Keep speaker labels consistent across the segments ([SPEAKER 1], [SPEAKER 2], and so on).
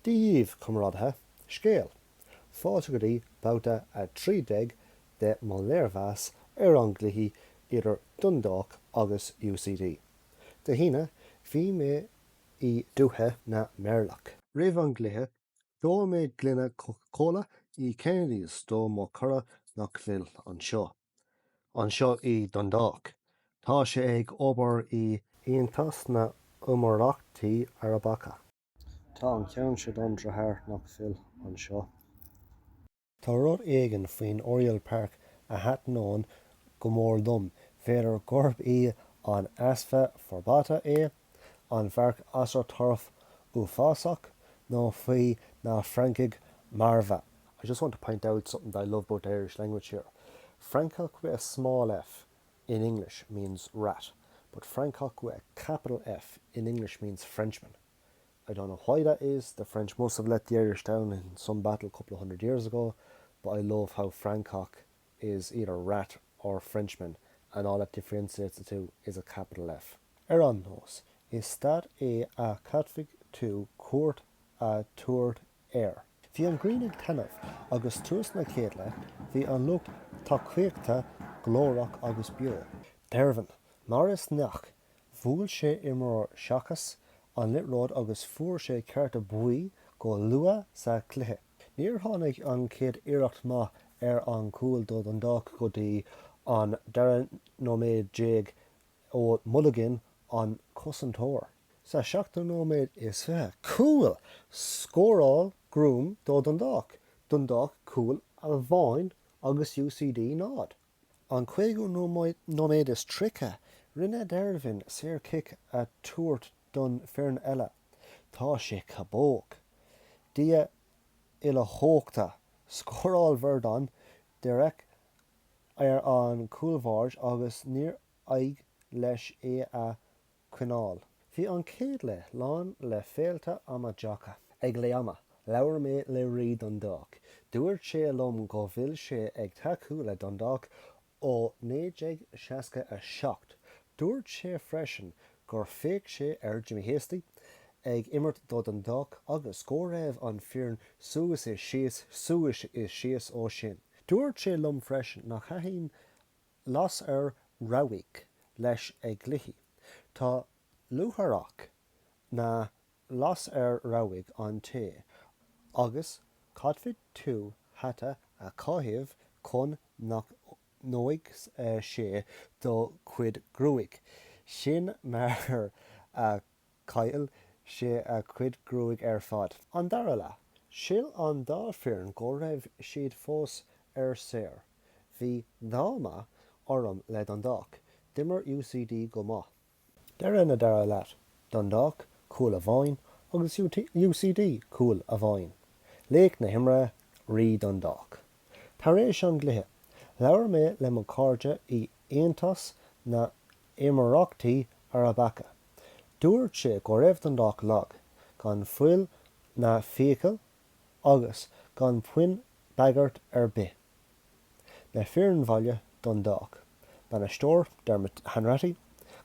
[SPEAKER 1] Díomh Conradh, scéal. Fáilte go dtí Babhta a 30 de mo léirmheas an gcluiche idir Dundalk agus UCD. De híine, bhí mé I dúthe na Mairleach. Roimh an gcluiche, dó mé glunne cóla I Kennedys dó mo cura nach bhfuil an seo I Dundalk. Tá sé ag obair I iontas na umarachtaí ar a bacha. Tá an ceann siad an drothar nach bhfuil an seo. Tá rud éigin faoin Oriel Park a heatanóin go mór lum, féidir gurb I an asfa forbata an bharc asar torf uafásach, nó faoi na Francig marva. I just want to point out something that I love about the Irish language here. Francach with a small f in English means rat, but Francach with a capital F in English means Frenchman. I don't know why that is. The French must have let the Irish down in some battle a couple of hundred years ago, but I love how Francach is either rat or Frenchman, and all that differentiates the two is a capital F. hÉireann nos, is stad a catfig to cuairt a tuairt air. Bhí an Greenig tanmh agus tús na chéad bhí an lucht tacaíochta glórach agus bio. Dervan, mar is nach, bhuail sé imreoir seachas an litród agus fuair sé cearta buí go luath sa cluiche. Níor tháinig an chéad iireacht maith an cúil do Dundalk go dtí an dara nóméid déag ó Mulligan an cosantóir. Sa seachtain nóméid is feithe cúil scóráil grúm do Dundalk. Dundalk cúil a bháin agus UCD nád. An cuéigú nóméid is tricha rinne dervin sér cic a tuairt don fearn eile. Tá sé cabóg. Dia ila hógta scóráil verdán deirec ar an cúlmháird agus níor aig leis a cuineáil. Bhí an céad lán le féilte ama deacha. Ag léama, leabhar mé le rí Dundalk. Dúirt sé lom go bhfuil sé ag taú le Dundalk ó 1967. Dúirt sé freisin gur féic sé ar Jimmy Hasty ag imirt do Dundalk agus go raibh an fearn suas is síos ó sin. Dúirt sé lom freisin nach chaithín las ar rabhaigh leis ag gcluiche. Tá lutharaach na las ar rabhaigh an té, agus cadfid tú hata a caitheamh chun nach nóigh sé do chuid grúig. Sin mar a caithfidh sé a chuid grúig ar fad. An dara leat, síl an dá fearn go raibh siad fós ar séir. Bhí dáma orm le Dundalk, dimmer UCD go maith. Deire na dara leat, Dundalk cúil a bháin agus UCD cúil a bháin. Léic na himre rí Dundalk. Tar éis an gcluiche, leabhar mé le mo cáirde I iontas na imeachtaí ar a bacha. Dúirt sé go raibh Dundalk lag, gan fuil na fiacail agus gan puin bagart ar bith. Le fearn bhaile Dundalk. Banastóir Dermot Hanratty,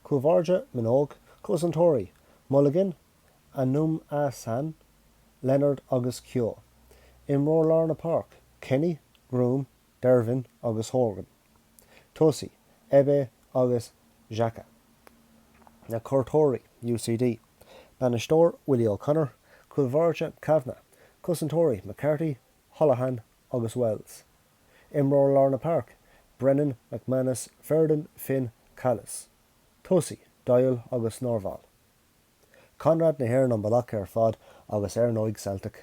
[SPEAKER 1] Cúmhairde Minogue, Cosantóirí, Mulligan, Anum a San, Leonard agus Keogh. Imreoir Lárna Park, Kenny, Groom, Dervin agus Horgan. Tosi, Ebbe agus Jacka. Na Cortóirí, UCD. Banastóir Willie O'Connor, Cúmhairde Kavanagh, Cosantóirí McCarthy, Holohan agus Wells. Imreoir Lárna Park, Brennan, McManus, Verdon, Finn, Callis. Tosi, Doyle agus Norval. Conradh na hÉireann an Balach ar fad agus ar nóig Celtic.